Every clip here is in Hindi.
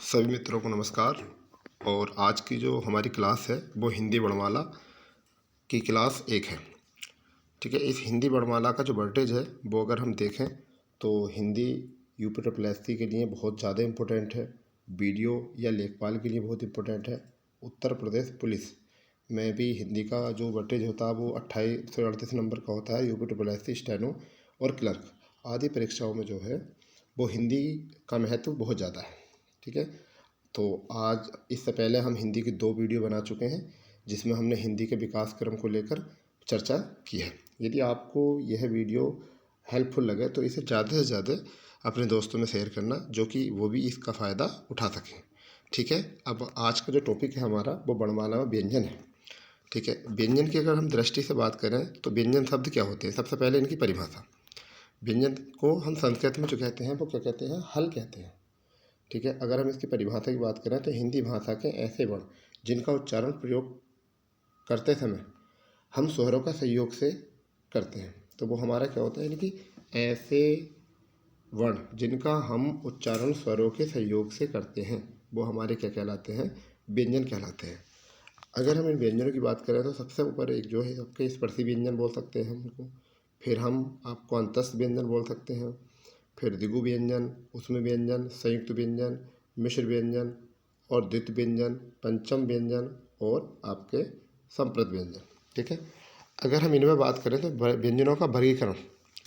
सभी मित्रों को नमस्कार। और आज की जो हमारी क्लास है वो हिंदी वर्णमाला की क्लास 1 है। ठीक है, इस हिंदी वर्णमाला का जो वर्टेज है वो अगर हम देखें तो हिंदी यूपी के लिए बहुत ज़्यादा इम्पोर्टेंट है, वीडियो या लेखपाल के लिए बहुत इम्पोर्टेंट है। उत्तर प्रदेश पुलिस में भी हिंदी का जो वर्टेज होता है वो 28 से 38 नंबर का होता है। यूपी स्टेनो और क्लर्क आदि परीक्षाओं में जो है वो हिंदी का महत्व बहुत ज़्यादा है। ठीक है, तो आज इससे पहले हम हिंदी की 2 वीडियो बना चुके हैं जिसमें हमने हिंदी के विकास क्रम को लेकर चर्चा की है। यदि आपको यह वीडियो हेल्पफुल लगे तो इसे ज़्यादा से ज़्यादा अपने दोस्तों में शेयर करना, जो कि वो भी इसका फ़ायदा उठा सकें। ठीक है, अब आज का जो टॉपिक है हमारा वो वर्णमाला में व्यंजन है। ठीक है, व्यंजन की अगर हम दृष्टि से बात करें तो व्यंजन शब्द क्या होते हैं। सबसे पहले इनकी परिभाषा। व्यंजन को हम संस्कृत में जो कहते हैं वो क्या कहते हैं, हल कहते हैं। ठीक है, अगर हम इसकी परिभाषा की बात करें तो हिंदी भाषा के ऐसे वर्ण जिनका उच्चारण प्रयोग करते समय हम स्वरों का सहयोग से करते हैं, तो वो हमारा क्या होता है, यानी कि ऐसे वर्ण जिनका हम उच्चारण स्वरों के सहयोग से करते हैं वो हमारे क्या कहलाते हैं, व्यंजन कहलाते हैं। अगर हम इन व्यंजनों की बात करें तो सबसे ऊपर एक जो है सबके स्पर्शी व्यंजन बोल सकते हैं उनको, फिर हम आपको अंतस्थ व्यंजन बोल सकते हैं, फिर दिगु व्यंजन, उसमें व्यंजन, संयुक्त व्यंजन, मिश्र व्यंजन और द्वितीय व्यंजन, पंचम व्यंजन और आपके संप्रत व्यंजन। ठीक है, अगर हम इनमें बात करें तो व्यंजनों का वर्गीकरण,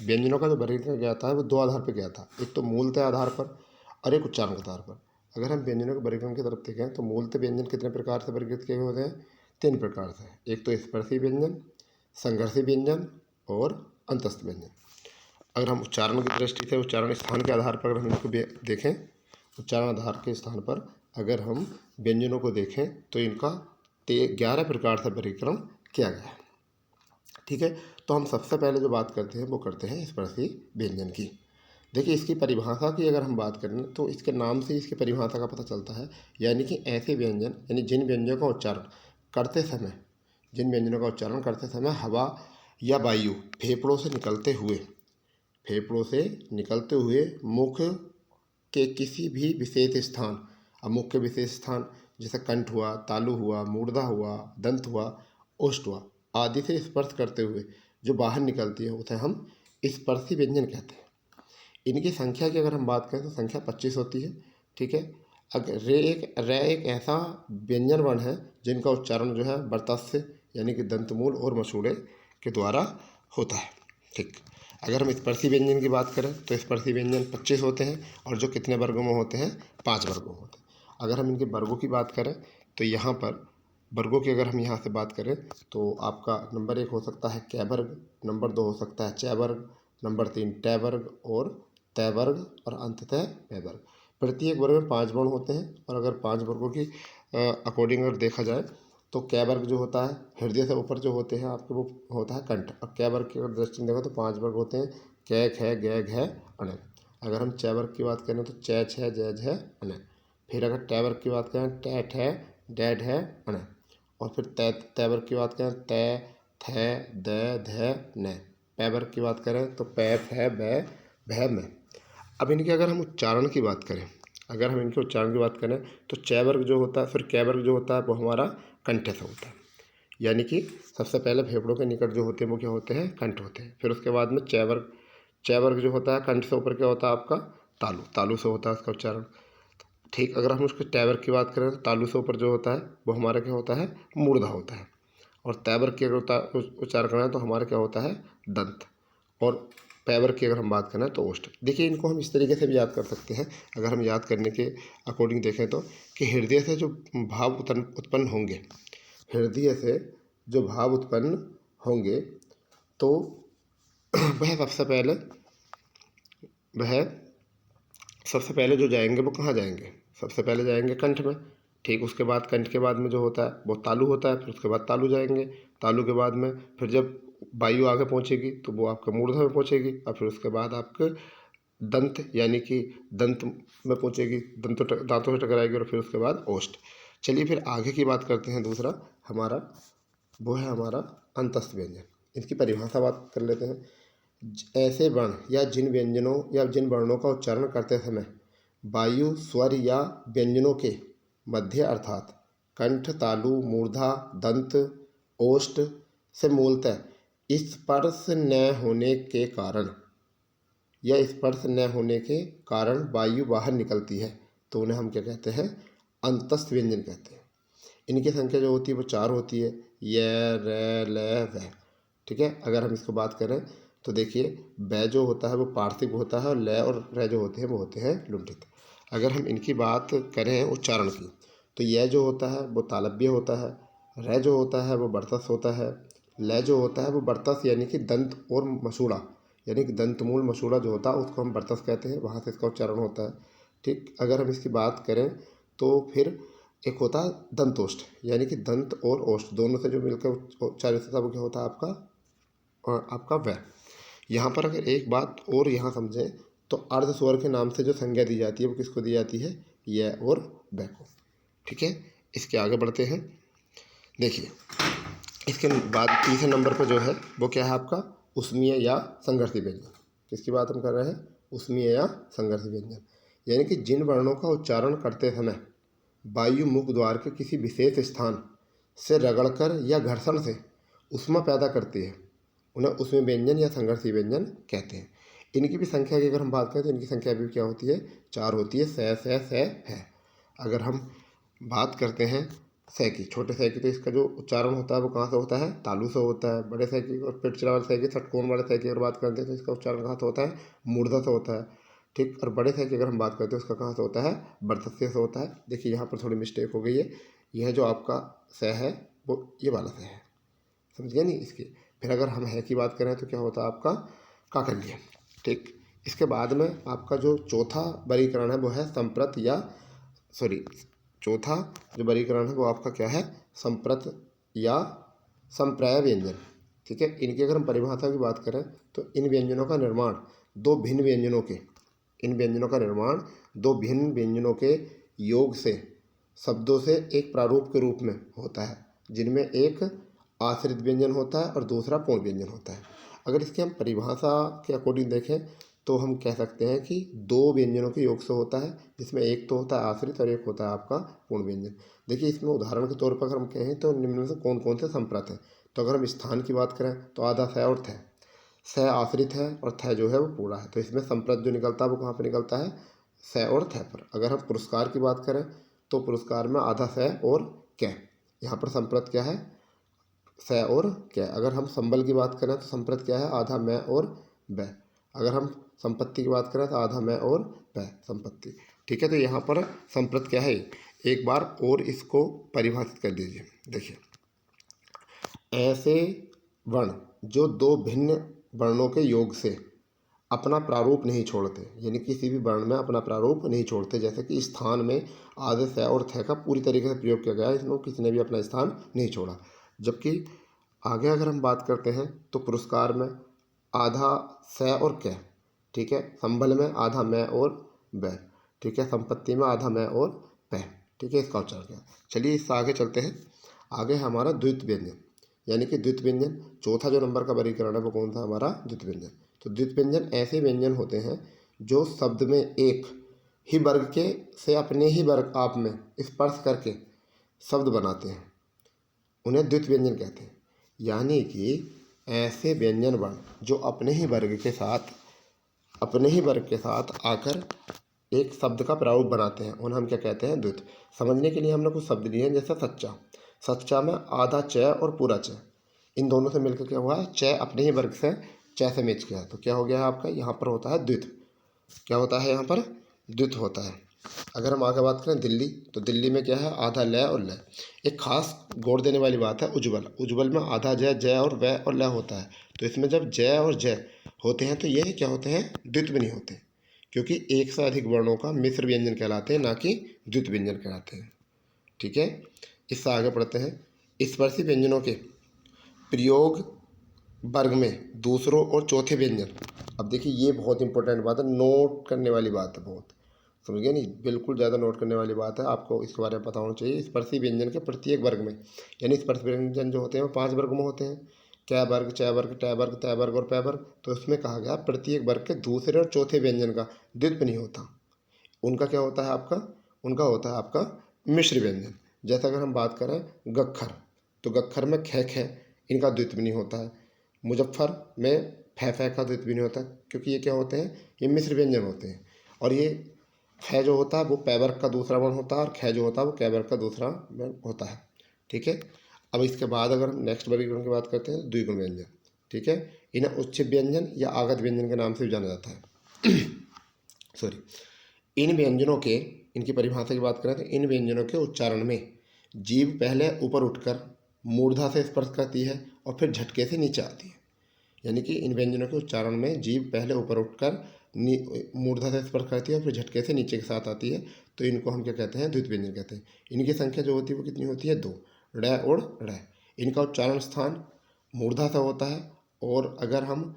व्यंजनों का जो वर्गीकरण गया था वो 2 आधार पर गया था। एक तो मूलतः आधार पर और एक उच्चारण के आधार पर। अगर हम व्यंजनों के वर्गीकरण की तरफ देखें तो मूलतः व्यंजन कितने प्रकार से वर्गीकृत किए होते हैं, 3 प्रकार से। एक तो स्पर्शी व्यंजन, संघर्षी व्यंजन और अंतस्थ व्यंजन। अगर हम उच्चारण की दृष्टि से उच्चारण स्थान के आधार पर अगर हम इनको देखें, उच्चारण आधार के स्थान पर अगर हम व्यंजनों को देखें तो इनका 11 प्रकार से वर्गीकरण किया गया है। ठीक है, तो हम सबसे पहले जो बात करते हैं वो करते हैं स्पर्शी व्यंजन की। देखिए, इसकी परिभाषा की अगर हम बात करें तो इसके नाम से इसकी परिभाषा का पता चलता है, यानी कि ऐसे व्यंजन, यानी जिन व्यंजनों का उच्चारण करते समय, जिन व्यंजनों का उच्चारण करते समय हवा या वायु फेफड़ों से निकलते हुए मुख के किसी भी विशेष स्थान, अब मुख के विशेष स्थान जैसे कंठ हुआ, तालु हुआ, मूर्धा हुआ, दंत हुआ, ओष्ठ हुआ आदि से स्पर्श करते हुए जो बाहर निकलती है उसे हम स्पर्शी व्यंजन कहते हैं। इनकी संख्या की अगर हम बात करें तो संख्या 25 होती है। ठीक है, अगर रे एक ऐसा व्यंजन वर्ण है जिनका उच्चारण जो है वर्तस्य यानी कि दंतमूल और मसूड़े के द्वारा होता है। ठीक, अगर हम स्पर्शी व्यंजन की बात करें तो स्पर्शी व्यंजन 25 होते हैं और जो कितने वर्गों में होते हैं, 5 वर्गों में होते हैं। अगर हम इनके वर्गों की बात करें तो यहाँ पर वर्गों की अगर हम यहाँ से बात करें तो आपका नंबर 1 हो सकता है कै वर्ग, नंबर 2 हो सकता है चै वर्ग, नंबर 3 टै वर्ग और तै वर्ग और अंततः पै वर्ग। प्रत्येक वर्ग में 5 वर्ण होते हैं और अगर 5 वर्गों की अकॉर्डिंग अगर देखा जाए तो कै वर्ग जो होता है हृदय से ऊपर जो होते हैं आपके वो होता है कंठ। और कै वर्ग की अगर दृष्टि में देखो तो 5 वर्ग होते हैं, कै ख गै घै अण। अगर हम चै वर्ग की बात करें तो चै छ जै झ अण। फिर अगर टै वर्ग की बात करें टै ठ डै ढै अण। और फिर तै वर्ग की बात करें तै थ द ध न। पै वर्ग की बात करें तो पै फै बै भै मै। अब इनके अगर हम उच्चारण की बात करें, अगर हम इनके उच्चारण की बात करें तो चै वर्ग जो होता है, फिर कै वर्ग जो होता है वो हमारा कंठ से होता है, यानी कि सबसे पहले फेफड़ों के निकट जो होते हैं वो क्या होते हैं, कंठ होते हैं। फिर उसके बाद में चै वर्ग जो होता है कंठ से ऊपर क्या होता है आपका तालु से होता है उसका उच्चारण। ठीक, अगर हम उसके टै वर्ग की बात करें तो तालु से ऊपर जो होता है वो हमारा क्या होता है, मूर्धा होता है। और तै वर्ग की अगर उच्चारण करें तो हमारा क्या होता है, दंत। और पै वर्ग की अगर हम बात करें तो ओष्ठ। देखिए, इनको हम इस तरीके से भी याद कर सकते हैं, अगर हम याद करने के अकॉर्डिंग देखें तो, कि हृदय से जो भाव उत्पन्न होंगे, हृदय से जो भाव उत्पन्न होंगे तो वह सबसे पहले जो जाएंगे वो कहाँ जाएंगे, सबसे पहले जाएंगे कंठ में। ठीक, उसके बाद कंठ के बाद में जो होता है वो तालु होता है, फिर उसके बाद तालु जाएंगे। तालु के बाद में फिर जब वायु आगे पहुँचेगी तो वो आपके मूर्धा में पहुँचेगी और फिर उसके बाद आपके दंत यानी कि दंत में पहुँचेगी, दांतों से टकराएगी और फिर उसके बाद ओष्ठ। चलिए फिर आगे की बात करते हैं। दूसरा हमारा वो है हमारा अंतस्थ व्यंजन। इसकी परिभाषा बात कर लेते हैं। ऐसे वर्ण या जिन व्यंजनों या जिन वर्णों का उच्चारण करते समय वायु स्वर या व्यंजनों के मध्य अर्थात कंठ, तालु, मूर्धा, दंत, ओष्ठ से मूलतः स्पर्श न होने के कारण या स्पर्श न होने के कारण वायु बाहर निकलती है, तो उन्हें हम क्या कहते हैं? अंतस्थ व्यंजन कहते हैं। इनकी संख्या जो होती है वो 4 होती है, य, र, ल, व। ठीक है, अगर हम इसको बात करें तो देखिए ब जो होता है वो पार्थिव होता है और ल और र जो होते हैं वो होते हैं लुंठित। अगर हम इनकी बात करें उच्चारण की तो य जो होता है वो तालव्य होता है, र जो होता है वो बर्तस होता है, ल जो होता है वो बर्तस यानी कि दंत और मसूड़ा यानी कि दंतमूल मसूड़ा जो होता है उसको हम बर्तस कहते हैं, वहाँ से इसका उच्चारण होता है। ठीक, अगर हम इसकी बात करें तो फिर एक होता है दंतोष्ठ यानी कि दंत और ओष्ठ दोनों से जो मिलकर उच्चारित होता है वो क्या होता है आपका व। यहाँ पर अगर एक बात और यहाँ समझें तो अर्ध स्वर के नाम से जो संज्ञा दी जाती है वो किसको दी जाती है? य और ब को। ठीक है, इसके आगे बढ़ते हैं। देखिए इसके बाद तीसरे नंबर पर जो है वो क्या है आपका? उष्मीय या संघर्षी व्यंजन। किसकी बात हम कर रहे हैं? उष्मीय या संघर्षी व्यंजन, यानी कि जिन वर्णों का उच्चारण करते समय वायु मुख द्वार के किसी विशेष स्थान से रगड़कर या घर्षण से ऊष्मा पैदा करती है, उन्हें उष्मीय व्यंजन या संघर्षी व्यंजन कहते हैं। इनकी भी संख्या की अगर हम बात करें तो इनकी संख्या भी क्या होती है? 4 होती है, स है। अगर हम बात करते हैं सै की, छोटे सै की, तो इसका जो उच्चारण होता है वो कहाँ से होता है? तालु से होता है। बड़े सै की और पिटचरा वाले सै की, षटकोण वाले सै की अगर बात करते हैं तो इसका उच्चारण कहाँ से होता है? मूर्धा से होता है। ठीक, और बड़े सै की अगर हम बात करते हैं उसका कहाँ से होता है? बर्तस्य से होता है। देखिए यहाँ पर थोड़ी मिस्टेक हो गई है, यह जो आपका सै है वो ये वाला सै है, समझ गए नहीं इसकी। फिर अगर हम है की बात करें तो क्या होता है आपका? काकल्य। ठीक, इसके बाद में आपका जो चौथा वर्गीकरण है वो है संप्रत या चौथा जो वर्गीकरण है वो आपका क्या है? संप्रत या संप्राय व्यंजन। ठीक है, इनकी अगर हम परिभाषा की बात करें तो इन व्यंजनों का निर्माण दो भिन्न व्यंजनों के योग से शब्दों से एक प्रारूप के रूप में होता है, जिनमें एक आश्रित व्यंजन होता है और दूसरा पूर्ण व्यंजन होता है। अगर इसकी हम परिभाषा के अकॉर्डिंग देखें तो हम कह सकते हैं कि 2 व्यंजनों के योग से होता है, जिसमें एक तो होता है आश्रित और एक होता है आपका पूर्ण व्यंजन। देखिए इसमें उदाहरण के तौर पर अगर हम कहें तो निम्न में से कौन कौन से संप्रत हैं, तो अगर हम स्थान की बात करें तो आधा स और थ, स आश्रित है और थ जो है वो पूरा है, तो इसमें संप्रत जो निकलता है वो कहाँ पर निकलता है? स और थ पर। अगर हम पुरस्कार की बात करें तो पुरस्कार में आधा स और क, यहाँ पर संप्रत क्या है? स और क। अगर हम संबल की बात करें तो संप्रत क्या है? आधा मैं और ब। अगर हम संपत्ति की बात करें तो आधा मैं और ब संपत्ति। ठीक है, तो यहाँ पर संप्रत क्या है? एक बार और इसको परिभाषित कर दीजिए। देखिए ऐसे वर्ण जो 2 भिन्न वर्णों के योग से अपना प्रारूप नहीं छोड़ते, यानी किसी भी वर्ण में अपना प्रारूप नहीं छोड़ते, जैसे कि स्थान में आधे स और थ का पूरी तरीके से प्रयोग किया गया है, इसमें किसी ने भी अपना स्थान नहीं छोड़ा। जबकि आगे अगर हम बात करते हैं तो पुरस्कार में आधा स और क, ठीक है, संबल में आधा मैं और ब, ठीक है, संपत्ति में आधा मैं और प। ठीक है, इसका उच्चारण किया। चलिए इससे आगे चलते हैं। आगे है हमारा द्वित व्यंजन, यानी कि द्वित व्यंजन चौथा जो नंबर का वर्गीकरण है वो कौन सा? हमारा द्वित व्यंजन। तो द्वित व्यंजन ऐसे व्यंजन होते हैं जो शब्द में एक ही वर्ग के से अपने ही वर्ग आप में स्पर्श करके शब्द बनाते हैं, उन्हें द्वित व्यंजन कहते हैं। यानी कि ऐसे व्यंजन वर्ण जो अपने ही वर्ग के साथ आकर एक शब्द का प्रारूप बनाते हैं, उन्हें हम क्या कहते हैं? द्वित। समझने के लिए हमने कुछ शब्द लिए हैं, जैसे सच्चा में आधा च और पूरा च, इन दोनों से मिलकर क्या हुआ है? च अपने ही वर्ग से च से मैच किया है, तो क्या हो गया है आपका? यहाँ पर होता है द्वित। क्या होता है? यहाँ पर द्वित होता है। अगर हम आगे बात करें दिल्ली, तो दिल्ली में क्या है? आधा ल और ल। एक खास गौर देने वाली बात है उज्ज्वल में आधा ज और व और ल होता है, तो इसमें जब ज और ज होते हैं तो ये क्या होते हैं? द्वित भी नहीं होते, क्योंकि एक से अधिक वर्णों का मिश्र व्यंजन कहलाते हैं, ना कि द्वित व्यंजन कहलाते हैं। ठीक है, इससे आगे बढ़ते हैं। स्पर्शी व्यंजनों के प्रयोग वर्ग में दूसरों और चौथे व्यंजन। अब देखिए ये बहुत इंपॉर्टेंट बात है, नोट करने वाली बात है, बहुत समझ गए नहीं, बिल्कुल ज़्यादा नोट करने वाली बात है, आपको इसके बारे में पता होना चाहिए। स्पर्शी व्यंजन के प्रत्येक वर्ग में, यानी स्पर्शी व्यंजन जो होते हैं वो 5 वर्ग में होते हैं, कै वर्ग, च वर्ग, ट वर्ग, त वर्ग और पै वर्ग। तो इसमें कहा गया प्रत्येक वर्ग के दूसरे और चौथे व्यंजन का द्वित्व नहीं होता, उनका क्या होता है आपका, उनका होता है आपका मिश्र व्यंजन। जैसे अगर हम बात करें गक्खर, तो गक्खर में ख ख इनका द्वित्व नहीं होता है। मुजफ्फर में फै का द्वित्व नहीं होता, क्योंकि ये क्या होते हैं, ये मिश्र व्यंजन होते हैं। और ये ख जो होता है वो पै वर्ग का दूसरा वर्ण होता है, और ख जो होता है वो कै वर्ग का दूसरा वर्ण होता है। ठीक है। अब इसके बाद अगर हम नेक्स्ट वर्गीकरण की बात करते हैं, द्विगुण व्यंजन। ठीक है, इन्हें उच्छिष्ट व्यंजन या आगत व्यंजन के नाम से भी जाना जाता है। सॉरी। इन व्यंजनों के, इनकी परिभाषा की बात करें तो इन व्यंजनों के उच्चारण में जीभ पहले ऊपर उठकर मूर्धा से स्पर्श करती है और फिर झटके से नीचे आती है। यानी कि इन व्यंजनों के उच्चारण में जीभ पहले ऊपर उठकर मूर्धा से स्पर्श करती है और फिर झटके से नीचे के साथ आती है, तो इनको हम क्या कहते हैं, द्वित्व व्यंजन कहते हैं। इनकी संख्या जो होती है वो कितनी होती है, 2, ड़ और ड़। इनका उच्चारण स्थान मूर्धा से होता है, और अगर हम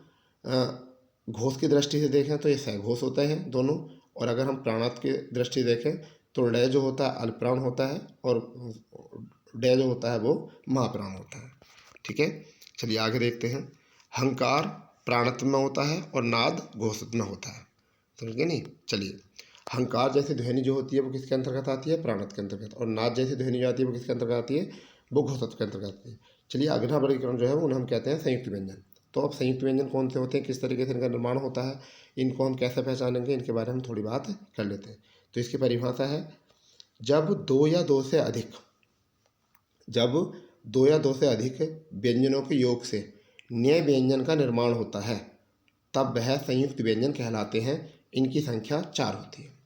घोष की दृष्टि से देखें तो ये सहघोष होते हैं दोनों, और अगर हम प्राणात की दृष्टि देखें तो ड़ जो होता है अल्पप्राण होता है, और ड जो होता है वो महाप्राण होता है। ठीक है, चलिए आगे देखते हैं। हंकार प्राणत्व में होता है और नाद घोषत्व में होता है, समझ गए नहीं। चलिए, हंकार जैसी ध्वनि जो होती है वो किसके अंतर्गत आती है, प्राणत्व के अंतर्गत, और नाद जैसी ध्वनि जो आती है वो किसके अंतर्गत आती है, वो घोषत्व के अंतर्गत आती है। चलिए, अगला वर्गीकरण जो है उन्हें हम कहते हैं संयुक्त व्यंजन। तो अब संयुक्त व्यंजन कौन से होते हैं, किस तरीके से इनका निर्माण होता है, इनको हम कैसे पहचानेंगे, इनके बारे में थोड़ी बात कर लेते हैं। तो इसकी परिभाषा है, जब दो या दो से अधिक व्यंजनों के योग से नए व्यंजन का निर्माण होता है, तब वह संयुक्त व्यंजन कहलाते हैं। इनकी संख्या 4 होती है।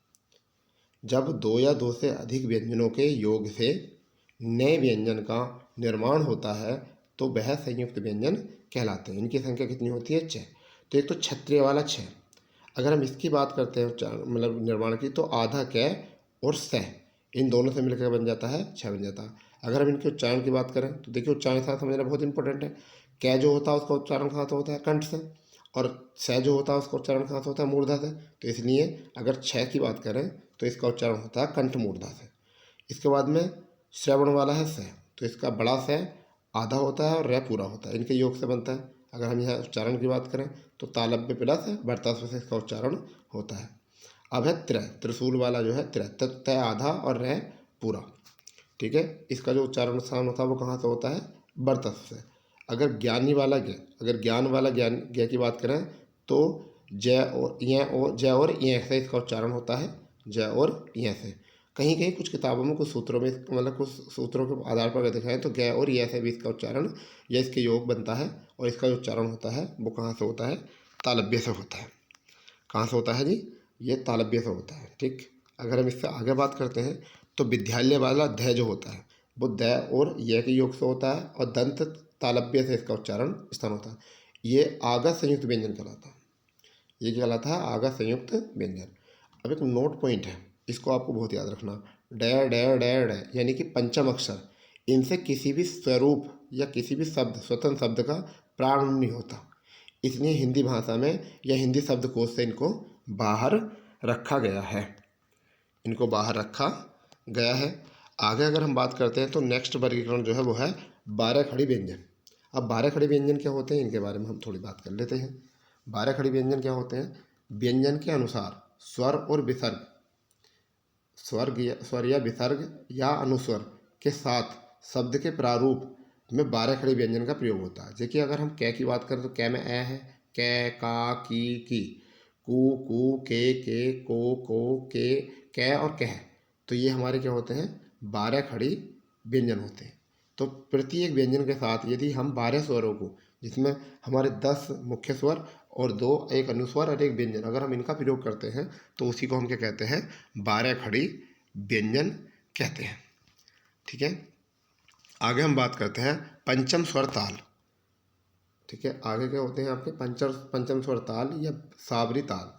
जब 2 या 2 से अधिक व्यंजनों के योग से नए व्यंजन का निर्माण होता है तो वह संयुक्त व्यंजन कहलाते हैं। इनकी संख्या कितनी होती है, 6। तो एक तो क्षत्रिय वाला 6, अगर हम इसकी बात करते हैं मतलब निर्माण की, तो आधा कै और सह इन दोनों से मिलकर बन जाता है 6 बन जाता है। अगर हम इनके उच्चारण की बात करें तो देखिए, उच्चारण के साथ समझना बहुत इंपॉर्टेंट है। कै जो होता है उसका उच्चारण कहाँ से होता है, कंठ से, और सह जो होता है उसका उच्चारण कहाँ से होता है, मूर्धा से। तो इसलिए अगर 6 की बात करें तो इसका उच्चारण होता है कंठ मूर्धा से। इसके बाद में श्रवण वाला है सह, तो इसका बड़ा सह आधा होता है और रै पूरा होता है, इनके योग से बनता है। अगर हम यहाँ उच्चारण की बात करें तो तालव्य प्लस वर्तास्व से इसका उच्चारण होता है। अब है त्रय, त्रिशूल वाला जो है त्रय, तय आधा और रै पूरा। ठीक है, इसका जो उच्चारण स्थान होता है वो कहाँ से होता है, वर्तस्व से। अगर ज्ञानी वाला ज्ञ, अगर ज्ञान वाला ज्ञान ज्ञ की बात करें तो जय और य से इसका उच्चारण होता है, जय और य से। कहीं कहीं कुछ किताबों में, कुछ सूत्रों में, मतलब कुछ सूत्रों के आधार पर दिखाएं तो ग और य से भी इसका उच्चारण या इसके योग बनता है, और इसका जो उच्चारण होता है वो कहाँ से होता है, तालव्य से होता है। कहाँ से होता है जी, ये तालव्य से होता है। ठीक, अगर हम इससे आगे बात करते हैं तो विद्यालय वाला ध जो होता है वो द और य के योग से होता है, और दंत तालव्य से इसका उच्चारण स्थान होता है। ये आगत संयुक्त व्यंजन कहलाता है। ये क्या कहलाता है, आगत संयुक्त व्यंजन। अब एक नोट पॉइंट है, इसको आपको बहुत याद रखना। डै डै डै डै यानी कि पंचम अक्षर, इनसे किसी भी स्वरूप या किसी भी शब्द, स्वतंत्र शब्द का प्रारंभ नहीं होता। इसलिए हिंदी भाषा में या हिंदी शब्दकोश से इनको बाहर रखा गया है, इनको बाहर रखा गया है। आगे अगर हम बात करते हैं तो नेक्स्ट वर्गीकरण जो है वो है 12 खड़ी व्यंजन। अब 12 खड़ी व्यंजन क्या होते हैं, इनके बारे में हम थोड़ी बात कर लेते हैं। 12 खड़ी व्यंजन क्या होते हैं, व्यंजन के अनुसार स्वर और विसर्ग, स्वर या विसर्ग या अनुस्वर के साथ शब्द के प्रारूप में 12 खड़ी व्यंजन का प्रयोग होता है। देखिए, अगर हम कै की बात करें तो कै में ए है, कै का की, कू के को के, कै और कह, तो ये हमारे क्या होते हैं, 12 खड़ी व्यंजन होते हैं। तो प्रत्येक व्यंजन के साथ यदि हम 12 स्वरों को, जिसमें हमारे 10 मुख्य स्वर और 2 एक अनुस्वर और एक व्यंजन, अगर हम इनका प्रयोग करते हैं तो उसी को हम क्या कहते हैं, 12 खड़ी व्यंजन कहते हैं। ठीक है, आगे हम बात करते हैं पंचम स्वर ताल। ठीक है, आगे क्या होते हैं आपके पंचम स्वर ताल या साबरी ताल।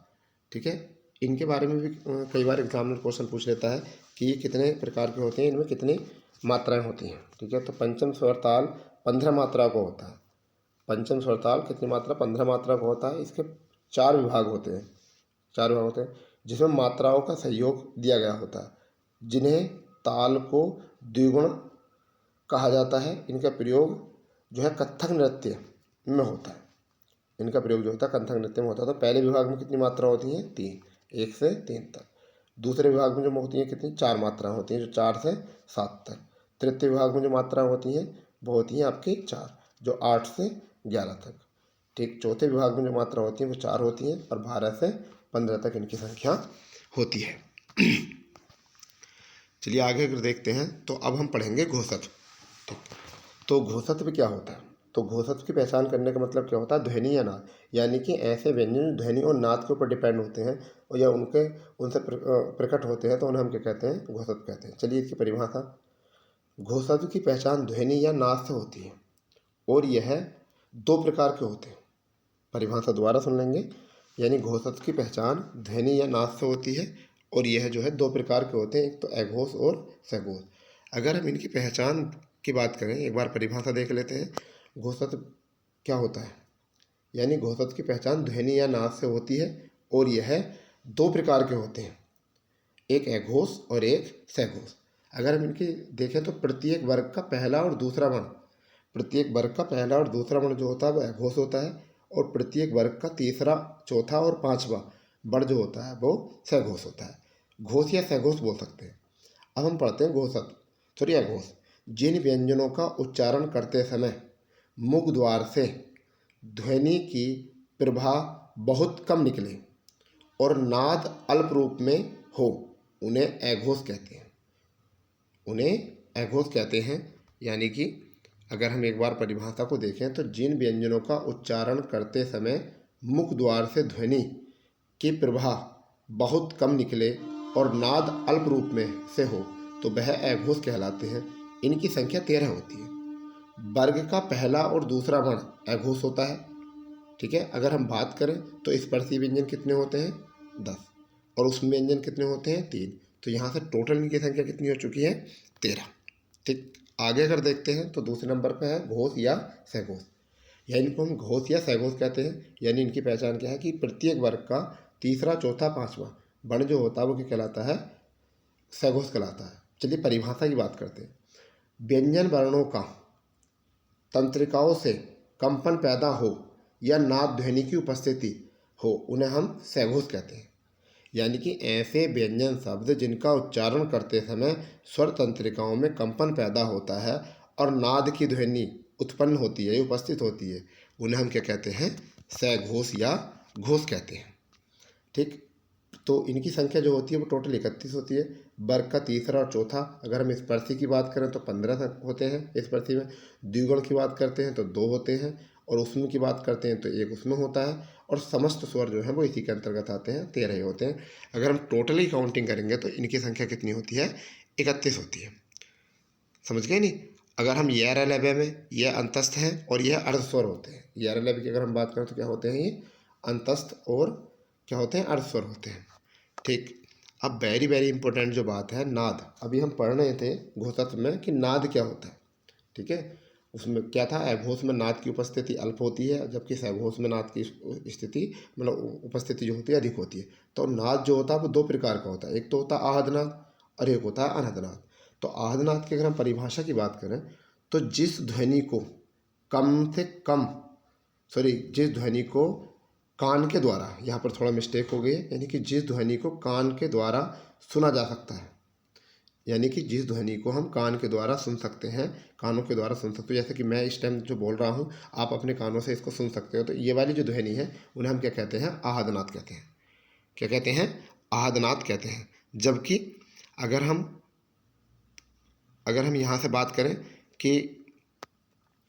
ठीक है, इनके बारे में भी कई बार एग्जामिनर क्वेश्चन पूछ लेता है कि ये कितने प्रकार के होते हैं, इनमें कितनी मात्राएं होती हैं। ठीक है, तो पंचम स्वर ताल 15 मात्रा को होता है। पंचम स्वर ताल कितनी मात्रा, 15 मात्रा को होता है। इसके 4 विभाग होते हैं, 4 विभाग होते हैं जिसमें मात्राओं का सहयोग दिया गया होता है, जिन्हें ताल को द्विगुण कहा जाता है। इनका प्रयोग जो है कथक नृत्य में होता है, इनका प्रयोग जो होता है कथक नृत्य में होता है। तो पहले विभाग में कितनी मात्रा होती हैं, 3, 1 से 3 तक। दूसरे विभाग में जो होती हैं कितनी 4 मात्राएं होती हैं, जो 4 से 7 तक। तृतीय विभाग में जो मात्राएं होती हैं वो होती हैं आपकी 4, जो 8 से 11 तक। ठीक, चौथे विभाग में जो मात्रा होती हैं वो 4 होती हैं और 12 से 15 तक इनकी संख्या होती है। चलिए आगे अगर देखते हैं तो अब हम पढ़ेंगे घोषत्व। ठीक, तो घोषत्व क्या होता है? तो घोषत्व की पहचान करने का मतलब क्या होता है? ध्वनि या नाद, यानी कि ऐसे व्यंजन ध्वनि और नाद के ऊपर डिपेंड होते हैं और या उनसे प्रकट होते हैं तो उन्हें हम क्या कहते हैं? घोषत्व कहते हैं। चलिए इसकी परिभाषा। घोषत्व की पहचान ध्वनि या नाद से होती है और यह 2 प्रकार के होते हैं। परिभाषा दोबारा सुन लेंगे। यानी घोषत्व की पहचान ध्वनि या नाद से होती है और यह जो है 2 प्रकार के होते हैं, एक तो अघोष और सघोष। अगर हम इनकी पहचान की बात करें, एक बार परिभाषा देख लेते हैं। घोषत्व क्या होता है? यानी घोषत्व की पहचान ध्वनि या नाद से होती है और यह 2 प्रकार के होते हैं, एक अघोष और एक सघोष। अगर हम इनकी देखें तो प्रत्येक वर्ग का पहला और दूसरा वर्ण, प्रत्येक वर्ग का पहला और दूसरा वर्ण जो होता है वह अघोष होता है और प्रत्येक वर्ग का तीसरा, चौथा और पांचवा वर्ण जो होता है वो सघोष होता है। घोष या सघोष बोल सकते हैं। अब हम पढ़ते हैं घोषत्व, सॉरी अघोष। जिन व्यंजनों का उच्चारण करते समय मुख द्वार से ध्वनि की प्रभा बहुत कम निकले और नाद अल्प रूप में हो, उन्हें अघोष कहते हैं। उन्हें अघोष कहते हैं। यानी कि अगर हम एक बार परिभाषा को देखें तो जिन व्यंजनों का उच्चारण करते समय मुख द्वार से ध्वनि की प्रभा बहुत कम निकले और नाद अल्प रूप में से हो तो वह अघोष कहलाते हैं। इनकी संख्या 13 होती है। वर्ग का पहला और दूसरा वर्ण अघोष होता है। ठीक है, अगर हम बात करें तो स्पर्शी व्यंजन कितने होते हैं? 10 और उसमें व्यंजन कितने होते हैं? 3। तो यहाँ से टोटल इनकी संख्या कितनी हो चुकी है? 13। ठीक, आगे अगर देखते हैं तो दूसरे नंबर पर है घोष या सघोष। या इनको हम घोष या सघोष कहते हैं। यानी इनकी पहचान क्या है कि प्रत्येक वर्ग का तीसरा, चौथा, पांचवा वर्ण जो होता है वो क्या कहलाता है? सघोष कहलाता है। चलिए परिभाषा की बात करते हैं। व्यंजन वर्णों का तंत्रिकाओं से कंपन पैदा हो या नाद ध्वनि की उपस्थिति हो, उन्हें हम सघोष कहते हैं। यानी कि ऐसे व्यंजन शब्द जिनका उच्चारण करते समय स्वर तंत्रिकाओं में कंपन पैदा होता है और नाद की ध्वनि उत्पन्न होती है, उपस्थित होती है, उन्हें हम क्या कहते हैं? सघोष या घोष कहते हैं। ठीक, तो इनकी संख्या जो होती है वो टोटल 31 होती है। वर्ग का तीसरा और चौथा, अगर हम स्पर्शी की बात करें तो 15 होते हैं स्पर्शी में। द्विगुण की बात करते हैं तो 2 होते हैं और उसमें की बात करते हैं तो 1 उसमें होता है और समस्त स्वर जो है वो इसी के अंतर्गत आते हैं, 13 ही होते हैं। अगर हम टोटली काउंटिंग करेंगे तो इनकी संख्या कितनी होती है? 31 होती है। समझ गए नहीं? अगर हम यर लव्य में यह अंतस्थ है और यह अर्धस्वर होते हैं। यर लव्य की अगर हम बात करें तो क्या होते हैं? ये अंतस्थ और क्या होते हैं? अर्धस्वर होते हैं। ठीक, अब वेरी वेरी इंपॉर्टेंट जो बात है नाद। अभी हम पढ़ रहे थे घोषत्व में कि नाद क्या होता है। ठीक है, उसमें क्या था? अघोष में नाद की उपस्थिति अल्प होती है जबकि सघोष में नाद की स्थिति मतलब उपस्थिति जो होती है अधिक होती है। तो नाद जो होता है वो 2 प्रकार का होता है, एक तो होता है आहद नाद और एक होता है अनहद नाद। तो आहद नाद की अगर हम परिभाषा की बात करें तो जिस ध्वनि को कम से कम, सॉरी, जिस ध्वनि को कान के द्वारा, यहाँ पर थोड़ा मिस्टेक हो गई है, यानी कि जिस ध्वनि को कान के द्वारा सुना जा सकता है, यानी कि जिस ध्वनि को हम कान के द्वारा सुन सकते हैं, कानों के द्वारा सुन सकते हो, जैसे कि मैं इस टाइम जो बोल रहा हूँ आप अपने कानों से इसको सुन सकते हो, तो ये वाली जो ध्वनि है उन्हें हम क्या कहते हैं? आहदनाद कहते हैं। क्या कहते हैं? आहदनाद कहते हैं। जबकि अगर हम यहाँ से बात करें कि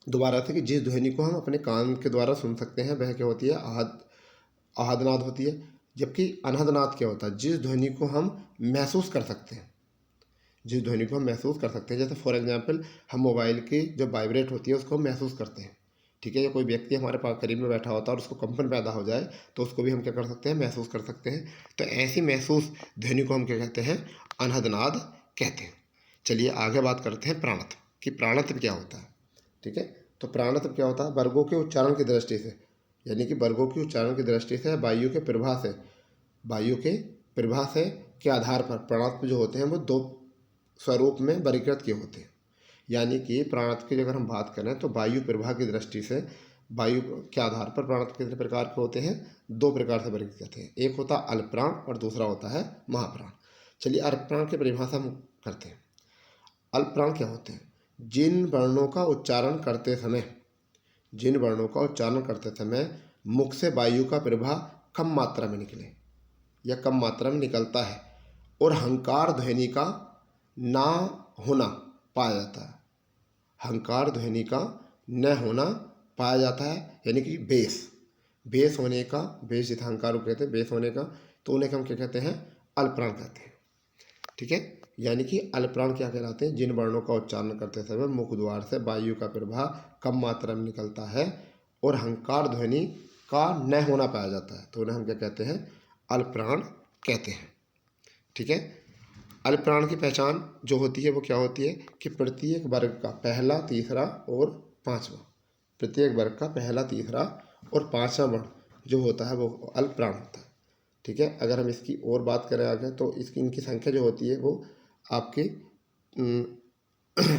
दोबारा से कि जिस ध्वनि को हम अपने कान के द्वारा सुन सकते हैं वह क्या होती है? आहदनाद होती है। जबकि अनहदनाद क्या होता है? जिस ध्वनि को हम महसूस कर सकते हैं, जिस ध्वनि को हम महसूस कर सकते हैं, जैसे फॉर एग्जांपल हम मोबाइल की जो वाइब्रेट होती है उसको हम महसूस करते हैं। ठीक है, या कोई व्यक्ति हमारे पास करीब में बैठा होता है और उसको कंपन पैदा हो जाए तो उसको भी हम क्या कर सकते हैं? महसूस कर सकते हैं। तो ऐसी महसूस ध्वनि को हम क्या कहते हैं? अनहदनाद कहते हैं। चलिए आगे बात करते हैं प्राणत्व कि प्राणत्व क्या होता है। ठीक है, तो प्राणत्व क्या होता है? वर्गों के उच्चारण की दृष्टि से, यानी कि वर्गों की उच्चारण की दृष्टि से वायु के प्रभा से के आधार पर प्राणत्व जो होते हैं वो 2 स्वरूप में वर्गीकृत किए होते हैं। यानी कि प्राणत्व की अगर हम बात करें तो वायु प्रभा की दृष्टि से वायु के आधार पर प्राणत्व कितने प्रकार के होते हैं? 2 प्रकार से वर्गीकृत हैं। एक होता है अल्पप्राण और दूसरा होता है महाप्राण। चलिए अल्पप्राण की परिभाषा हम करते हैं। अल्पप्राण क्या होते हैं? जिन वर्णों का उच्चारण करते समय मुख से वायु का प्रवाह कम मात्रा में निकले या कम मात्रा में निकलता है और हंकार ध्वनि का ना होना पाया जाता है। हंकार ध्वनि का न होना पाया जाता है, यानी कि बेस होने का, बेस जितना हंकार को कहते हैं, बेस होने का, तो उन्हें हम क्या कहते हैं? अल्पप्राण कहते हैं। ठीक है, यानी कि अल्पप्राण क्या कहलाते हैं? जिन वर्णों का उच्चारण करते समय मुख द्वार से वायु का प्रवाह कम मात्रा में निकलता है और हंकार ध्वनि का न होना पाया जाता है, तो उन्हें हम क्या कहते हैं? अल्पप्राण कहते हैं। ठीक है, अल्पप्राण की पहचान जो होती है वो क्या होती है कि प्रत्येक वर्ग का पहला, तीसरा और पांचवा, प्रत्येक वर्ग का पहला, तीसरा और पांचवा वर्ण जो होता है वो अल्पप्राण होता है। ठीक है, अगर हम इसकी और बात करें आगे तो इनकी संख्या जो होती है वो आपके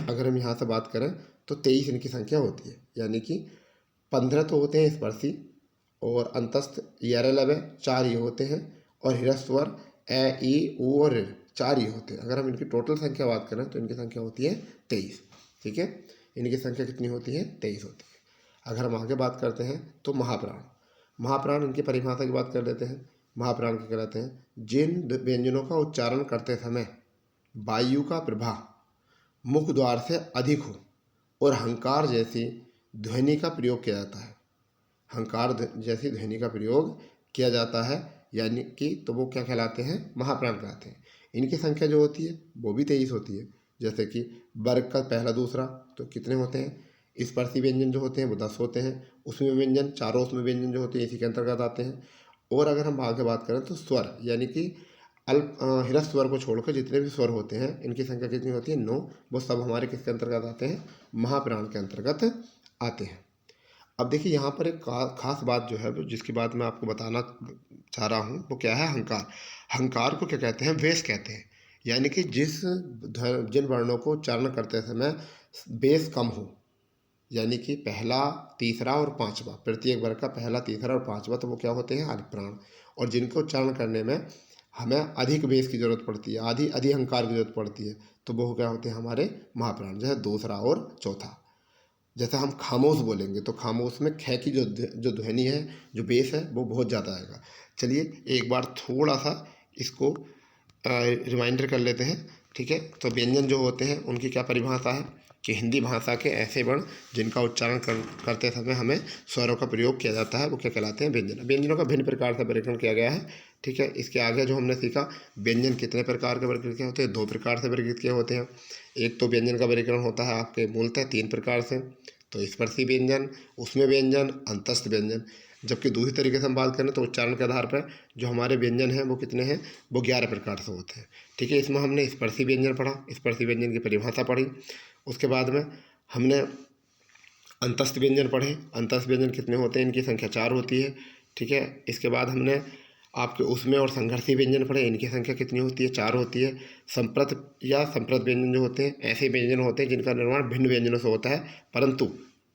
अगर हम यहाँ से बात करें तो 23 इनकी संख्या होती है, यानी कि 15 तो होते हैं स्पर्शी और अंतस्थ 11 4 ये होते हैं और हिरस्वर ए, ई, ऊ और ऋ 4 ये होते हैं। अगर हम इनकी टोटल संख्या बात करें तो इनकी संख्या होती है 23। ठीक है, इनकी संख्या कितनी होती है? 23 होती है। अगर हम आगे बात करते हैं तो महाप्राण इनकी परिभाषा की बात कर लेते हैं। महाप्राण क्या कहलाते हैं? जिन व्यंजनों का उच्चारण करते समय वायु का प्रवाह मुख द्वार से अधिक हो और हंकार जैसी ध्वनि का प्रयोग किया जाता है। हंकार जैसी ध्वनि का प्रयोग किया जाता है, यानी कि तो वो क्या कहलाते हैं? महाप्राण कहलाते हैं। इनकी संख्या जो होती है वो भी 23 होती है। जैसे कि वर्ग का पहला, दूसरा तो कितने होते हैं? स्पर्शी व्यंजन जो होते हैं वो 10 होते हैं। उसमें व्यंजन चारों उसमें व्यंजन जो होते हैं इसी के अंतर्गत आते हैं। और अगर हम आगे बात करें तो स्वर, यानी कि हिरस्व स्वर को छोड़कर जितने भी स्वर होते हैं इनकी संख्या कितनी होती है? 9। वो सब हमारे किसके अंतर्गत आते हैं? महाप्राण के अंतर्गत आते हैं। अब देखिए यहाँ पर एक खास बात जो है जिसकी बात मैं आपको बताना चाह रहा हूँ वो क्या है? हंकार को क्या कहते हैं? बेस कहते हैं, यानी कि जिन वर्णों को उच्चारण करते समय बेस कम हो, यानी कि पहला, तीसरा और पांचवा, प्रत्येक वर्ग का पहला, तीसरा और पांचवा, तो वो क्या होते हैं? अल्पप्राण। और जिनको उच्चारण करने में हमें अधिक बेस की जरूरत पड़ती है, आधी हंकार की जरूरत पड़ती है, तो वो क्या होते हैं? हमारे महाप्राण, जैसे दूसरा और चौथा। जैसे हम खामोश बोलेंगे तो खामोश में ख की जो ध्वनि है, जो बेस है, वो बहुत ज़्यादा आएगा। चलिए एक बार थोड़ा सा इसको रिमाइंडर कर लेते हैं। ठीक है, तो व्यंजन जो होते हैं उनकी क्या परिभाषा है कि हिंदी भाषा के ऐसे वर्ण जिनका उच्चारण करते समय हमें स्वरों का प्रयोग किया जाता है वो क्या कहलाते हैं? व्यंजन। व्यंजनों का भिन्न प्रकार से वर्गीकरण किया गया है। ठीक है, इसके आगे जो हमने सीखा व्यंजन कितने प्रकार के वर्गीकृत किए होते हैं? 2 प्रकार से वर्गीकृत किए होते हैं। एक तो व्यंजन का वर्गीकरण होता है आपके मूलतः 3 प्रकार से, तो स्पर्शी व्यंजन, उसमें व्यंजन, अंतस्थ व्यंजन। जबकि दूसरी तरीके से हम बात करें तो उच्चारण के आधार पर जो हमारे व्यंजन हैं वो कितने हैं? वो 11 प्रकार से होते हैं। ठीक है, इसमें हमने स्पर्शी व्यंजन पढ़ा, स्पर्शी व्यंजन की परिभाषा पढ़ी। उसके बाद में हमने अंतस्थ व्यंजन पढ़े। अंतस्थ व्यंजन कितने होते हैं? इनकी संख्या 4 होती है। ठीक है, इसके बाद हमने आपके उसमें और संघर्षी व्यंजन पढ़े, इनकी संख्या कितनी होती है? 4 होती है। संप्रत व्यंजन जो होते हैं ऐसे व्यंजन होते हैं जिनका निर्माण भिन्न व्यंजनों से होता है, परंतु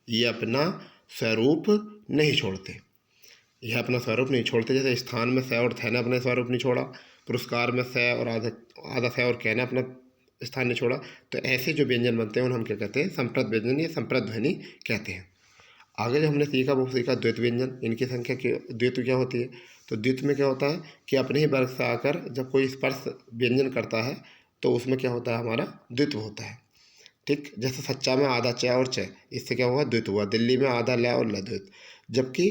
ये अपना स्वरूप नहीं छोड़ते। यह अपना स्वरूप नहीं छोड़ते। जैसे स्थान में स और थ ने अपना स्वरूप नहीं छोड़ा, पुरस्कार में स और आधा स और क ने अपना स्थान नहीं छोड़ा, तो ऐसे जो व्यंजन बनते हैं उन्हें हम क्या कहते हैं? संप्रत व्यंजन या संप्रत ध्वनि कहते हैं। आगे जो हमने सीखा वो सीखा द्वैत व्यंजन। इनकी संख्या द्वैत क्या होती है? तो द्वैत में क्या होता है कि अपने ही वर्ग से आकर जब कोई स्पर्श व्यंजन करता है तो उसमें क्या होता है? हमारा द्वित्व होता है। ठीक, जैसे सच्चा में आधा च और च, इससे क्या हुआ? द्वित्व हुआ। दिल्ली में आधा ल और ल द्वित्व। जबकि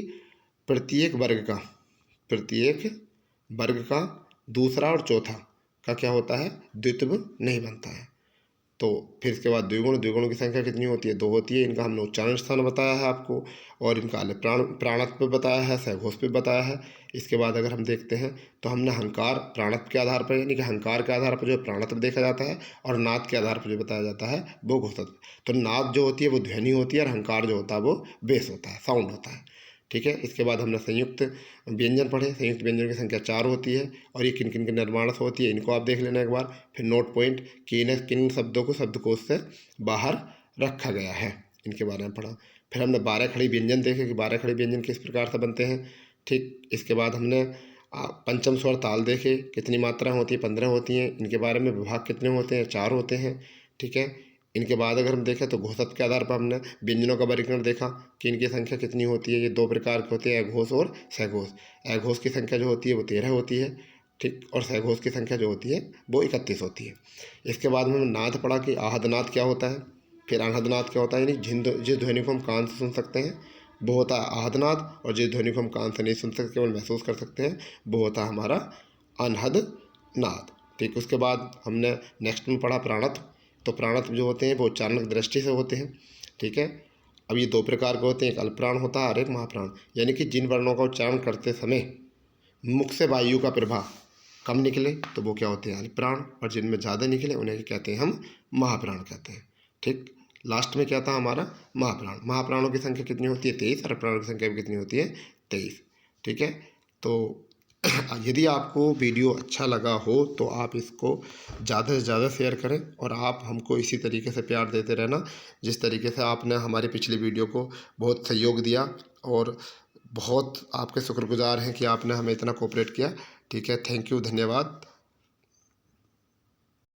प्रत्येक वर्ग का दूसरा और चौथा का क्या होता है? द्वित्व नहीं बनता है। तो फिर इसके बाद द्विगुणों की संख्या कितनी होती है? 2 होती है। इनका हमने उच्चारण स्थान बताया है आपको, और इनका प्राणत्व बताया है, सहघोष पे बताया है। इसके बाद अगर हम देखते हैं तो हमने हंकार प्राणत्व के आधार पर, यानी कि हंकार के आधार पर जो प्राणत्व देखा जाता है, और नाद के आधार पर जो बताया जाता है वो घोषत्व। तो नाद जो होती है वो ध्वनि होती है और हंकार जो होता है वो बेस होता है, साउंड होता है। ठीक है, इसके बाद हमने संयुक्त व्यंजन पढ़े। संयुक्त व्यंजन की संख्या 4 होती है और ये किन किन के निर्माण से होती है इनको आप देख लेना एक बार। फिर नोट पॉइंट कि इन्हें किन शब्दों को शब्दकोश से बाहर रखा गया है, इनके बारे में पढ़ा। फिर हमने 12 खड़ी व्यंजन देखे कि 12 खड़ी व्यंजन किस प्रकार से बनते हैं। ठीक, इसके बाद हमने पंचम स्वर ताल देखे, कितनी मात्रा होती है, 15 होती हैं। इनके बारे में विभाग कितने होते हैं, 4 होते हैं। ठीक है, इनके बाद अगर हम देखें तो घोषक के आधार पर हमने व्यंजनों का वर्गीकरण देखा कि इनकी संख्या कितनी होती है। ये 2 प्रकार के होते हैं, अघोष और सघोष। अघोष की संख्या जो होती है वो 13 होती है, ठीक, और सघोष की संख्या जो होती है वो 31 होती है। इसके बाद में हमने नाद पढ़ा कि आहदनाद क्या होता है, फिर अनहदनाद क्या होता है, यानी जिस ध्वनि को हम कान से सुन सकते हैं वो होता है आहदनाद, और जिस ध्वनि को हम कान से नहीं सुन सकते, केवल महसूस कर सकते हैं, वो होता है हमारा अनहदनाद। ठीक, उसके बाद हमने नेक्स्ट में पढ़ा प्राणत्व। तो प्राणत्व जो होते हैं वो उच्चारण की दृष्टि से होते हैं। ठीक है, अब ये 2 प्रकार के होते हैं, एक अल्पप्राण होता है और एक महाप्राण। यानी कि जिन वर्णों का उच्चारण करते समय मुख से वायु का प्रवाह कम निकले तो वो क्या होते हैं, अल्पप्राण, और जिनमें ज़्यादा निकले उन्हें कहते हैं हम महाप्राण कहते हैं। ठीक, लास्ट में क्या था हमारा महाप्राण। महाप्राणों की संख्या कितनी होती है, 23, और प्राणों की संख्या भी कितनी होती है, 23। ठीक है, तो यदि आपको वीडियो अच्छा लगा हो तो आप इसको ज़्यादा से ज़्यादा शेयर करें, और आप हमको इसी तरीके से प्यार देते रहना जिस तरीके से आपने हमारी पिछली वीडियो को बहुत सहयोग दिया, और बहुत आपके शुक्रगुजार हैं कि आपने हमें इतना कोऑपरेट किया। ठीक है, थैंक यू, धन्यवाद।